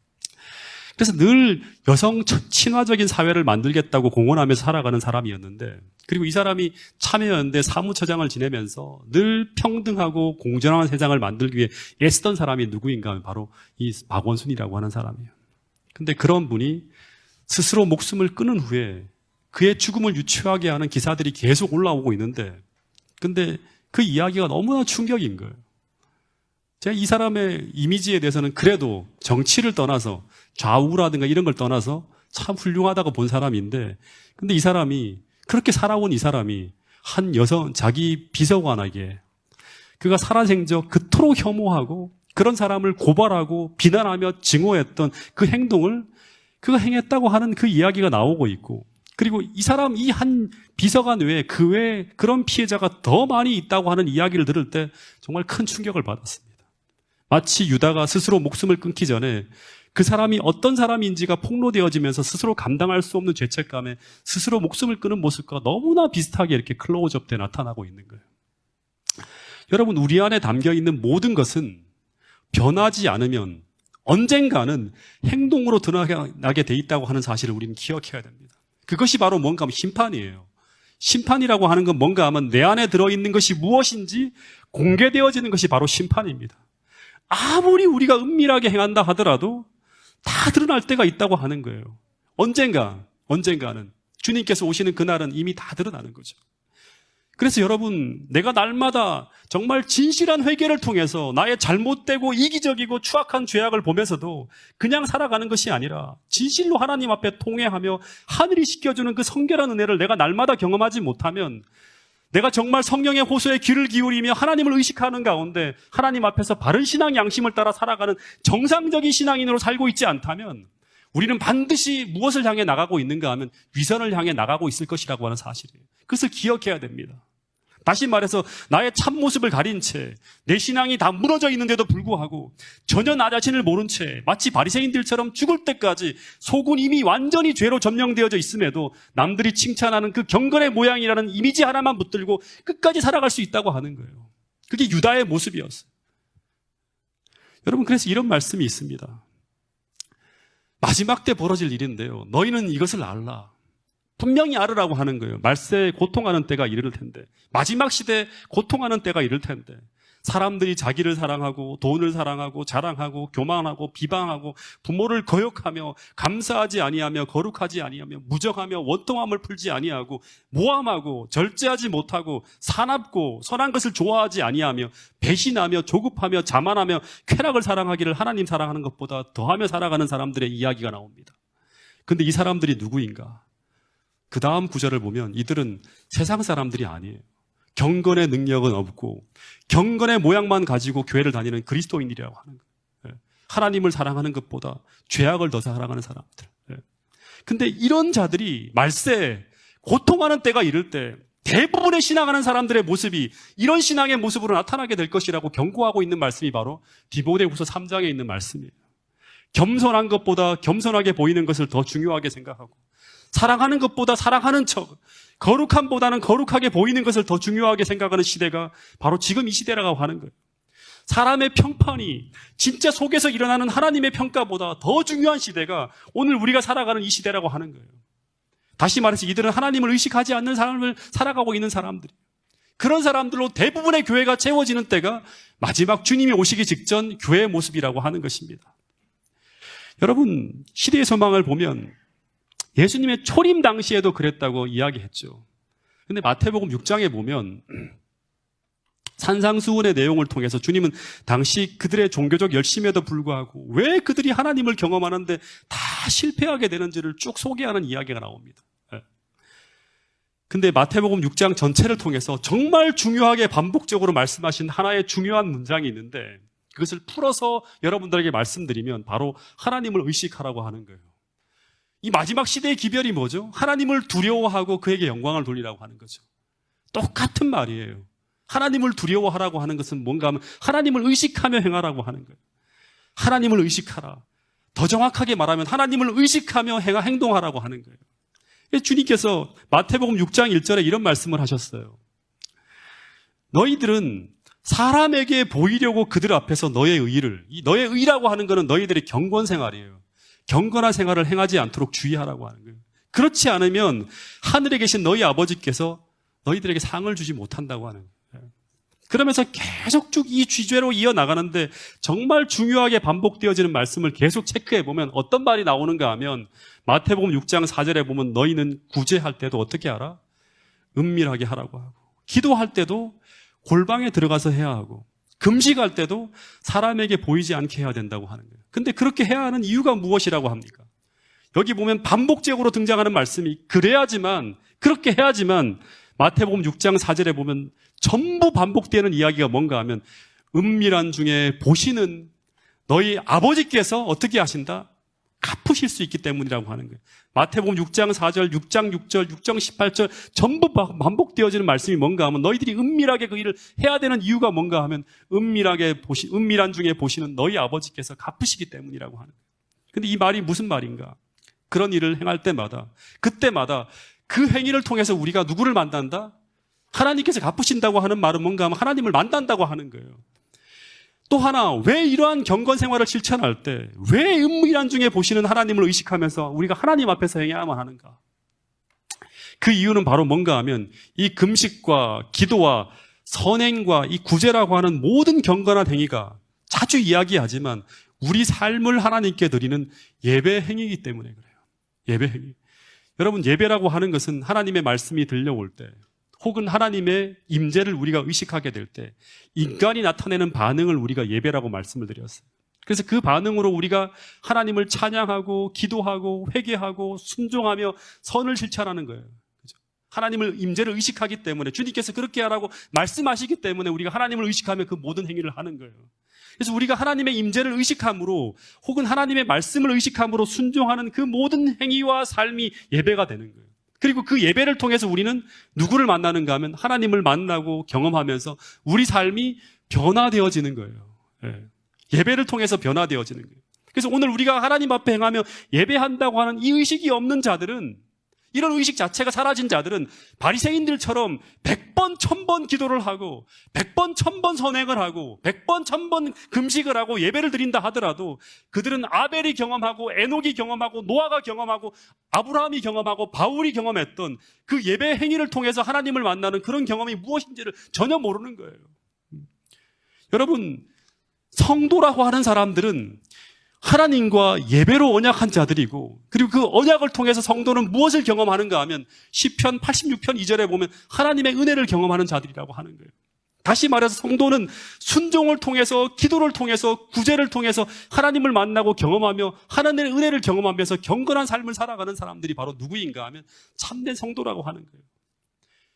그래서 늘 여성 친화적인 사회를 만들겠다고 공언하면서 살아가는 사람이었는데 그리고 이 사람이 참여연대 사무처장을 지내면서 늘 평등하고 공정한 세상을 만들기 위해 애쓰던 사람이 누구인가 하면 바로 이 박원순이라고 하는 사람이에요. 근데 그런 분이 스스로 목숨을 끊은 후에 그의 죽음을 유추하게 하는 기사들이 계속 올라오고 있는데 근데 그 이야기가 너무나 충격인 거예요. 제가 이 사람의 이미지에 대해서는 그래도 정치를 떠나서 좌우라든가 이런 걸 떠나서 참 훌륭하다고 본 사람인데 근데 이 사람이 그렇게 살아온 이 사람이 한 여성 자기 비서관에게 그가 살아생전 그토록 혐오하고 그런 사람을 고발하고 비난하며 증오했던 그 행동을 그가 행했다고 하는 그 이야기가 나오고 있고 그리고 이 사람 이 한 비서관 외에 그 외에 그런 피해자가 더 많이 있다고 하는 이야기를 들을 때 정말 큰 충격을 받았습니다. 마치 유다가 스스로 목숨을 끊기 전에 그 사람이 어떤 사람인지가 폭로되어지면서 스스로 감당할 수 없는 죄책감에 스스로 목숨을 끊은 모습과 너무나 비슷하게 이렇게 클로즈업돼 나타나고 있는 거예요. 여러분, 우리 안에 담겨 있는 모든 것은 변하지 않으면 언젠가는 행동으로 드러나게 돼 있다고 하는 사실을 우리는 기억해야 됩니다. 그것이 바로 뭔가 하면 심판이에요. 심판이라고 하는 건 뭔가 하면 내 안에 들어있는 것이 무엇인지 공개되어지는 것이 바로 심판입니다. 아무리 우리가 은밀하게 행한다 하더라도 다 드러날 때가 있다고 하는 거예요. 언젠가는 주님께서 오시는 그날은 이미 다 드러나는 거죠. 그래서 여러분, 내가 날마다 정말 진실한 회개를 통해서 나의 잘못되고 이기적이고 추악한 죄악을 보면서도 그냥 살아가는 것이 아니라 진실로 하나님 앞에 통회하며 하늘이 시켜주는 그 성결한 은혜를 내가 날마다 경험하지 못하면, 내가 정말 성령의 호소에 귀를 기울이며 하나님을 의식하는 가운데 하나님 앞에서 바른 신앙 양심을 따라 살아가는 정상적인 신앙인으로 살고 있지 않다면 우리는 반드시 무엇을 향해 나가고 있는가 하면 위선을 향해 나가고 있을 것이라고 하는 사실이에요. 그것을 기억해야 됩니다. 다시 말해서 나의 참모습을 가린 채 내 신앙이 다 무너져 있는데도 불구하고 전혀 나 자신을 모른 채 마치 바리새인들처럼 죽을 때까지 속은 이미 완전히 죄로 점령되어져 있음에도 남들이 칭찬하는 그 경건의 모양이라는 이미지 하나만 붙들고 끝까지 살아갈 수 있다고 하는 거예요. 그게 유다의 모습이었어요. 여러분, 그래서 이런 말씀이 있습니다. 마지막 때 벌어질 일인데요, 너희는 이것을 알라. 분명히 알으라고 하는 거예요. 말세에 고통하는 때가 이를 텐데, 마지막 시대에 고통하는 때가 이를 텐데, 사람들이 자기를 사랑하고 돈을 사랑하고 자랑하고 교만하고 비방하고 부모를 거역하며 감사하지 아니하며 거룩하지 아니하며 무정하며 원통함을 풀지 아니하고 모함하고 절제하지 못하고 사납고 선한 것을 좋아하지 아니하며 배신하며 조급하며 자만하며 쾌락을 사랑하기를 하나님 사랑하는 것보다 더하며 살아가는 사람들의 이야기가 나옵니다. 근데 이 사람들이 누구인가? 그 다음 구절을 보면 이들은 세상 사람들이 아니에요. 경건의 능력은 없고 경건의 모양만 가지고 교회를 다니는 그리스도인이라고 하는 거예요. 하나님을 사랑하는 것보다 죄악을 더 사랑하는 사람들. 근데 이런 자들이 말세에 고통하는 때가 이를 때 대부분의 신앙하는 사람들의 모습이 이런 신앙의 모습으로 나타나게 될 것이라고 경고하고 있는 말씀이 바로 디모데후서 3장에 있는 말씀이에요. 겸손한 것보다 겸손하게 보이는 것을 더 중요하게 생각하고, 사랑하는 것보다 사랑하는 척, 거룩함보다는 거룩하게 보이는 것을 더 중요하게 생각하는 시대가 바로 지금 이 시대라고 하는 거예요. 사람의 평판이 진짜 속에서 일어나는 하나님의 평가보다 더 중요한 시대가 오늘 우리가 살아가는 이 시대라고 하는 거예요. 다시 말해서 이들은 하나님을 의식하지 않는 삶을 살아가고 있는 사람들이에요. 그런 사람들로 대부분의 교회가 채워지는 때가 마지막 주님이 오시기 직전 교회의 모습이라고 하는 것입니다. 여러분, 시대의 소망을 보면 예수님의 초림 당시에도 그랬다고 이야기했죠. 근데 마태복음 6장에 보면 산상수훈의 내용을 통해서 주님은 당시 그들의 종교적 열심에도 불구하고 왜 그들이 하나님을 경험하는데 다 실패하게 되는지를 쭉 소개하는 이야기가 나옵니다. 근데 마태복음 6장 전체를 통해서 정말 중요하게 반복적으로 말씀하신 하나의 중요한 문장이 있는데, 그것을 풀어서 여러분들에게 말씀드리면 바로 하나님을 의식하라고 하는 거예요. 이 마지막 시대의 기별이 뭐죠? 하나님을 두려워하고 그에게 영광을 돌리라고 하는 거죠. 똑같은 말이에요. 하나님을 두려워하라고 하는 것은 뭔가 하면 하나님을 의식하며 행하라고 하는 거예요. 하나님을 의식하라. 더 정확하게 말하면 하나님을 의식하며 행동하라고 하는 거예요. 주님께서 마태복음 6장 1절에 이런 말씀을 하셨어요. 너희들은 사람에게 보이려고 그들 앞에서 너의 의를, 이 너의 의라고 하는 것은 너희들의 경건 생활이에요. 경건한 생활을 행하지 않도록 주의하라고 하는 거예요. 그렇지 않으면 하늘에 계신 너희 아버지께서 너희들에게 상을 주지 못한다고 하는 거예요. 그러면서 계속 쭉 이 쥐죄로 이어나가는데 정말 중요하게 반복되어지는 말씀을 계속 체크해보면 어떤 말이 나오는가 하면 마태복음 6장 4절에 보면 너희는 구제할 때도 어떻게 하라? 은밀하게 하라고 하고, 기도할 때도 골방에 들어가서 해야 하고, 금식할 때도 사람에게 보이지 않게 해야 된다고 하는 거예요. 근데 그렇게 해야 하는 이유가 무엇이라고 합니까? 여기 보면 반복적으로 등장하는 말씀이 그래야지만, 그렇게 해야지만 마태복음 6장 4절에 보면 전부 반복되는 이야기가 뭔가 하면 은밀한 중에 보시는 너희 아버지께서 어떻게 하신다? 갚으실 수 있기 때문이라고 하는 거예요. 마태복음 6장 4절, 6장 6절, 6장 18절 전부 반복되어지는 말씀이 뭔가 하면 너희들이 은밀하게 그 일을 해야 되는 이유가 뭔가 하면 은밀한 중에 보시는 너희 아버지께서 갚으시기 때문이라고 하는 거예요. 근데 이 말이 무슨 말인가? 그런 일을 행할 때마다, 그때마다 그 행위를 통해서 우리가 누구를 만난다? 하나님께서 갚으신다고 하는 말은 뭔가 하면 하나님을 만난다고 하는 거예요. 또 하나, 왜 이러한 경건 생활을 실천할 때 왜 은밀한 중에 보시는 하나님을 의식하면서 우리가 하나님 앞에서 행해야만 하는가? 그 이유는 바로 뭔가 하면 이 금식과 기도와 선행과 이 구제라고 하는 모든 경건한 행위가 자주 이야기하지만 우리 삶을 하나님께 드리는 예배 행위이기 때문에 그래요. 예배 행위. 여러분, 예배라고 하는 것은 하나님의 말씀이 들려올 때, 혹은 하나님의 임재를 우리가 의식하게 될 때 인간이 나타내는 반응을 우리가 예배라고 말씀을 드렸어요. 그래서 그 반응으로 우리가 하나님을 찬양하고 기도하고 회개하고 순종하며 선을 실천하는 거예요. 그죠? 하나님을 임재를 의식하기 때문에 주님께서 그렇게 하라고 말씀하시기 때문에 우리가 하나님을 의식하며 그 모든 행위를 하는 거예요. 그래서 우리가 하나님의 임재를 의식함으로 혹은 하나님의 말씀을 의식함으로 순종하는 그 모든 행위와 삶이 예배가 되는 거예요. 그리고 그 예배를 통해서 우리는 누구를 만나는가 하면 하나님을 만나고 경험하면서 우리 삶이 변화되어지는 거예요. 예. 예배를 통해서 변화되어지는 거예요. 그래서 오늘 우리가 하나님 앞에 행하며 예배한다고 하는 이 의식이 없는 자들은, 이런 의식 자체가 사라진 자들은 바리새인들처럼 100번 1000번 기도를 하고 100번 1000번 선행을 하고 100번 1000번 금식을 하고 예배를 드린다 하더라도 그들은 아벨이 경험하고 에녹이 경험하고 노아가 경험하고 아브라함이 경험하고 바울이 경험했던 그 예배 행위를 통해서 하나님을 만나는 그런 경험이 무엇인지를 전혀 모르는 거예요. 여러분, 성도라고 하는 사람들은 하나님과 예배로 언약한 자들이고, 그리고 그 언약을 통해서 성도는 무엇을 경험하는가 하면 시편 86편 2절에 보면 하나님의 은혜를 경험하는 자들이라고 하는 거예요. 다시 말해서 성도는 순종을 통해서, 기도를 통해서, 구제를 통해서 하나님을 만나고 경험하며 하나님의 은혜를 경험하면서 경건한 삶을 살아가는 사람들이 바로 누구인가 하면 참된 성도라고 하는 거예요.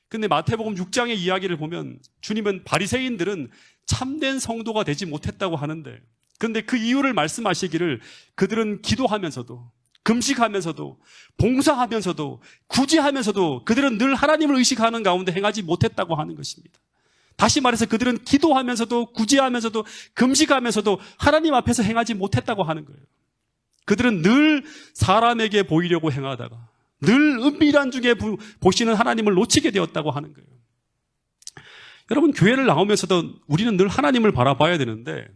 근데 마태복음 6장의 이야기를 보면 주님은 바리새인들은 참된 성도가 되지 못했다고 하는데, 그런데 그 이유를 말씀하시기를 그들은 기도하면서도 금식하면서도 봉사하면서도 구제하면서도 그들은 늘 하나님을 의식하는 가운데 행하지 못했다고 하는 것입니다. 다시 말해서 그들은 기도하면서도 구제하면서도 금식하면서도 하나님 앞에서 행하지 못했다고 하는 거예요. 그들은 늘 사람에게 보이려고 행하다가 늘 은밀한 중에 보시는 하나님을 놓치게 되었다고 하는 거예요. 여러분, 교회를 나오면서도 우리는 늘 하나님을 바라봐야 되는데,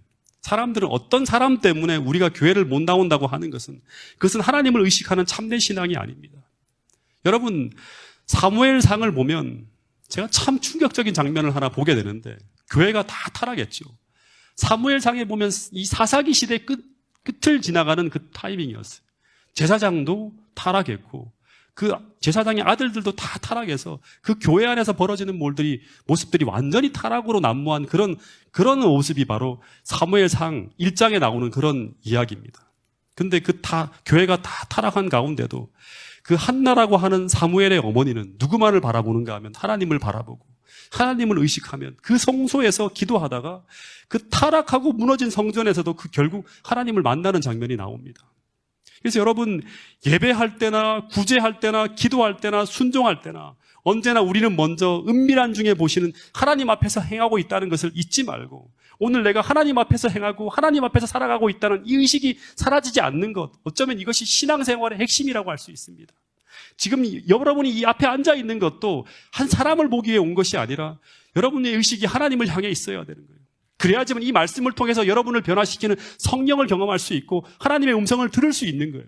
사람들은 어떤 사람 때문에 우리가 교회를 못 나온다고 하는 것은, 그것은 하나님을 의식하는 참된 신앙이 아닙니다. 여러분, 사무엘상을 보면 제가 참 충격적인 장면을 하나 보게 되는데, 교회가 다 타락했죠. 사무엘상에 보면 이 사사기 시대 끝을 지나가는 그 타이밍이었어요. 제사장도 타락했고 그 제사장의 아들들도 다 타락해서 그 교회 안에서 벌어지는 모습들이 완전히 타락으로 난무한 그런 모습이 바로 사무엘상 1장에 나오는 그런 이야기입니다. 근데 교회가 다 타락한 가운데도 그 한나라고 하는 사무엘의 어머니는 누구만을 바라보는가 하면 하나님을 바라보고 하나님을 의식하면 그 성소에서 기도하다가 그 타락하고 무너진 성전에서도 결국 하나님을 만나는 장면이 나옵니다. 그래서 여러분, 예배할 때나 구제할 때나 기도할 때나 순종할 때나 언제나 우리는 먼저 은밀한 중에 보시는 하나님 앞에서 행하고 있다는 것을 잊지 말고, 오늘 내가 하나님 앞에서 행하고 하나님 앞에서 살아가고 있다는 이 의식이 사라지지 않는 것, 어쩌면 이것이 신앙생활의 핵심이라고 할 수 있습니다. 지금 여러분이 이 앞에 앉아 있는 것도 한 사람을 보기 위해 온 것이 아니라 여러분의 의식이 하나님을 향해 있어야 되는 거예요. 그래야지만 이 말씀을 통해서 여러분을 변화시키는 성령을 경험할 수 있고 하나님의 음성을 들을 수 있는 거예요.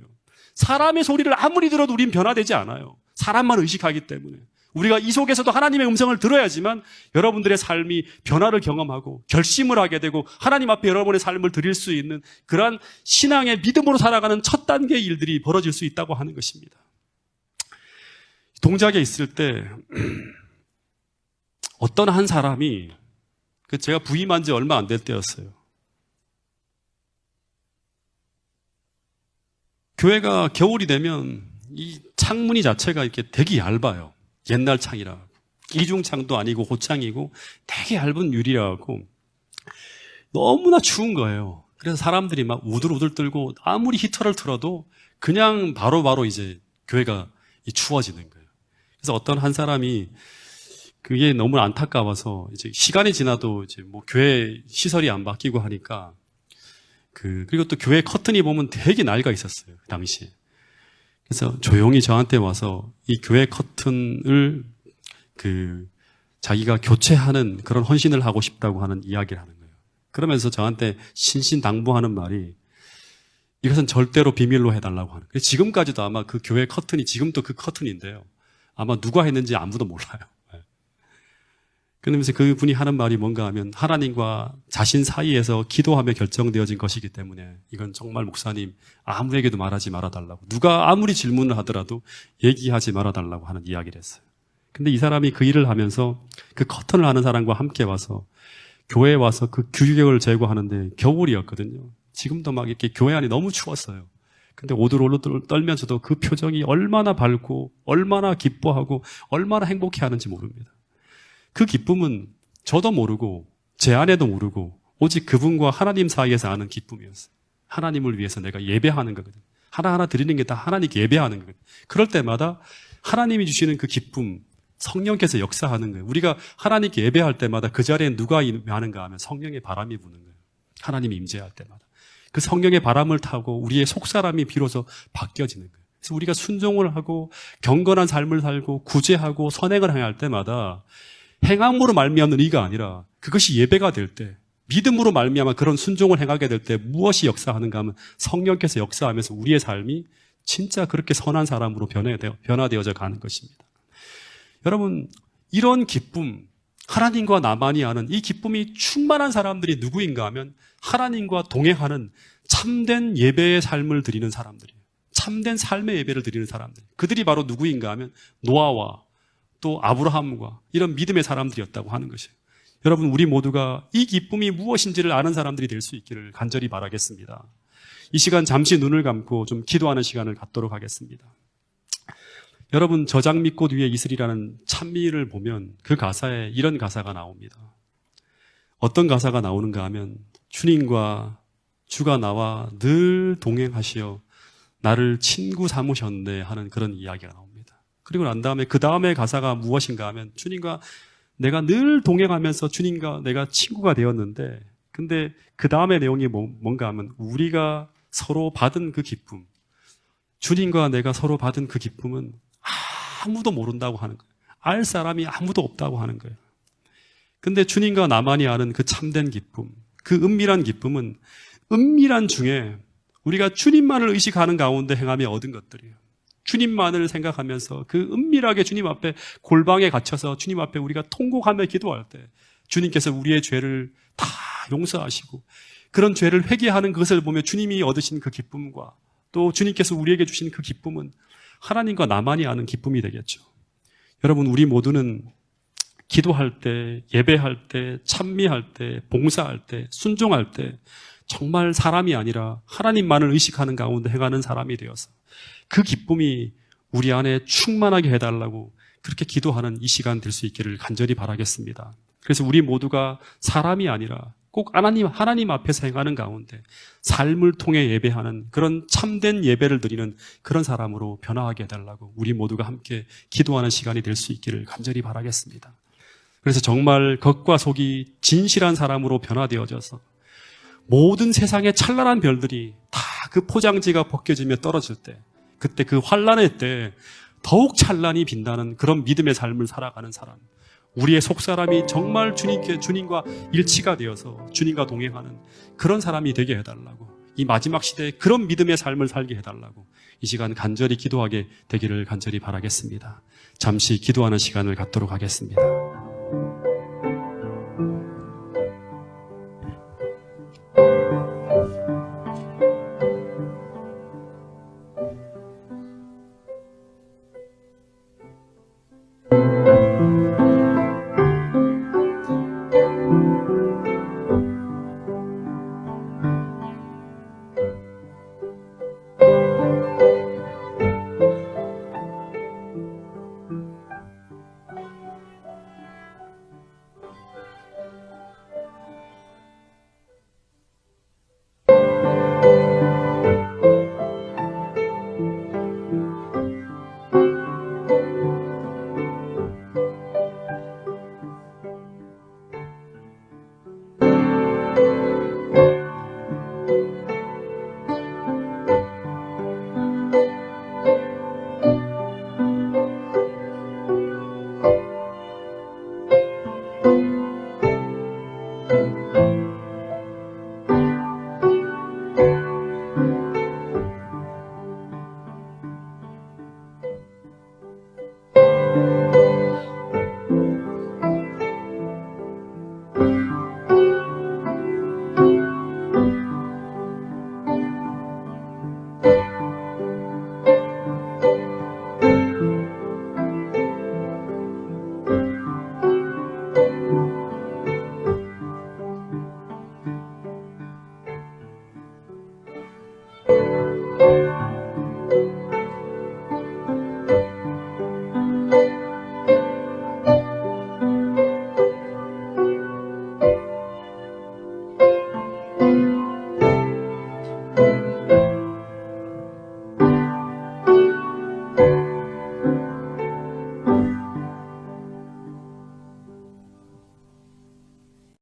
사람의 소리를 아무리 들어도 우린 변화되지 않아요. 사람만 의식하기 때문에. 우리가 이 속에서도 하나님의 음성을 들어야지만 여러분들의 삶이 변화를 경험하고 결심을 하게 되고 하나님 앞에 여러분의 삶을 드릴 수 있는 그러한 신앙의 믿음으로 살아가는 첫 단계의 일들이 벌어질 수 있다고 하는 것입니다. 동작에 있을 때 어떤 한 사람이, 제가 부임한 지 얼마 안 될 때였어요. 교회가 겨울이 되면 이 창문이 자체가 이렇게 되게 얇아요. 옛날 창이라. 이중창도 아니고 호창이고 되게 얇은 유리라고 너무나 추운 거예요. 그래서 사람들이 막 우들우들 떨고 아무리 히터를 틀어도 그냥 바로바로 이제 교회가 추워지는 거예요. 그래서 어떤 한 사람이 그게 너무 안타까워서 이제 시간이 지나도 이제 뭐 교회 시설이 안 바뀌고 하니까 그리고 또 교회 커튼이 보면 되게 낡아 있었어요, 그 당시에. 그래서 조용히 저한테 와서 이 교회 커튼을 자기가 교체하는 그런 헌신을 하고 싶다고 하는 이야기를 하는 거예요. 그러면서 저한테 신신당부하는 말이, 이것은 절대로 비밀로 해달라고 하는 거예요. 지금까지도 아마 그 교회 커튼이 지금도 그 커튼인데요. 아마 누가 했는지 아무도 몰라요. 그러면서 그분이 하는 말이 뭔가 하면, 하나님과 자신 사이에서 기도하며 결정되어진 것이기 때문에 이건 정말 목사님 아무에게도 말하지 말아달라고, 누가 아무리 질문을 하더라도 얘기하지 말아달라고 하는 이야기를 했어요. 근데 이 사람이 그 일을 하면서 그 커튼을 하는 사람과 함께 와서 교회에 와서 그 규격을 제거하는데 겨울이었거든요. 지금도 막 이렇게 교회 안이 너무 추웠어요. 근데 오들오들 떨면서도 그 표정이 얼마나 밝고 얼마나 기뻐하고 얼마나 행복해 하는지 모릅니다. 그 기쁨은 저도 모르고 제 아내도 모르고 오직 그분과 하나님 사이에서 아는 기쁨이었어요. 하나님을 위해서 내가 예배하는 거거든요. 하나하나 드리는 게 다 하나님께 예배하는 거거든요. 그럴 때마다 하나님이 주시는 그 기쁨, 성령께서 역사하는 거예요. 우리가 하나님께 예배할 때마다 그 자리에 누가 임하는가 하면 성령의 바람이 부는 거예요. 하나님이 임재할 때마다. 그 성령의 바람을 타고 우리의 속사람이 비로소 바뀌어지는 거예요. 그래서 우리가 순종을 하고 경건한 삶을 살고 구제하고 선행을 행할 때마다 행함으로 말미암는 의가 아니라 그것이 예배가 될 때, 믿음으로 말미암아 그런 순종을 행하게 될 때 무엇이 역사하는가 하면 성령께서 역사하면서 우리의 삶이 진짜 그렇게 선한 사람으로 변화되어져 가는 것입니다. 여러분, 이런 기쁨, 하나님과 나만이 아는 이 기쁨이 충만한 사람들이 누구인가 하면 하나님과 동행하는 참된 예배의 삶을 드리는 사람들이에요. 참된 삶의 예배를 드리는 사람들. 그들이 바로 누구인가 하면 노아와 또 아브라함과 이런 믿음의 사람들이었다고 하는 것이에요. 여러분, 우리 모두가 이 기쁨이 무엇인지를 아는 사람들이 될 수 있기를 간절히 바라겠습니다. 이 시간 잠시 눈을 감고 좀 기도하는 시간을 갖도록 하겠습니다. 여러분, 저장 밑꽃 위에 이슬이라는 찬미를 보면 그 가사에 이런 가사가 나옵니다. 어떤 가사가 나오는가 하면 주님과 주가 나와 늘 동행하시어 나를 친구 삼으셨네 하는 그런 이야기가 나옵니다. 그리고 난 다음에 그 다음에 가사가 무엇인가 하면 주님과 내가 늘 동행하면서 주님과 내가 친구가 되었는데 근데 그 다음에 내용이 뭔가 하면 우리가 서로 받은 그 기쁨, 주님과 내가 서로 받은 그 기쁨은 아무도 모른다고 하는 거예요. 알 사람이 아무도 없다고 하는 거예요. 근데 주님과 나만이 아는 그 참된 기쁨, 그 은밀한 기쁨은 은밀한 중에 우리가 주님만을 의식하는 가운데 행하며 얻은 것들이에요. 주님만을 생각하면서 그 은밀하게 주님 앞에 골방에 갇혀서 주님 앞에 우리가 통곡하며 기도할 때 주님께서 우리의 죄를 다 용서하시고 그런 죄를 회개하는 것을 보며 주님이 얻으신 그 기쁨과 또 주님께서 우리에게 주신 그 기쁨은 하나님과 나만이 아는 기쁨이 되겠죠. 여러분, 우리 모두는 기도할 때, 예배할 때, 찬미할 때, 봉사할 때, 순종할 때 정말 사람이 아니라 하나님만을 의식하는 가운데 행하는 사람이 되어서 그 기쁨이 우리 안에 충만하게 해달라고 그렇게 기도하는 이 시간 될 수 있기를 간절히 바라겠습니다. 그래서 우리 모두가 사람이 아니라 꼭 하나님 앞에서 행하는 가운데 삶을 통해 예배하는 그런 참된 예배를 드리는 그런 사람으로 변화하게 해달라고 우리 모두가 함께 기도하는 시간이 될 수 있기를 간절히 바라겠습니다. 그래서 정말 겉과 속이 진실한 사람으로 변화되어져서 모든 세상의 찬란한 별들이 다 그 포장지가 벗겨지며 떨어질 때 그때 그 환란의 때 더욱 찬란히 빛나는 그런 믿음의 삶을 살아가는 사람, 우리의 속사람이 정말 주님과 일치가 되어서 주님과 동행하는 그런 사람이 되게 해달라고, 이 마지막 시대에 그런 믿음의 삶을 살게 해달라고 이 시간 간절히 기도하게 되기를 간절히 바라겠습니다. 잠시 기도하는 시간을 갖도록 하겠습니다.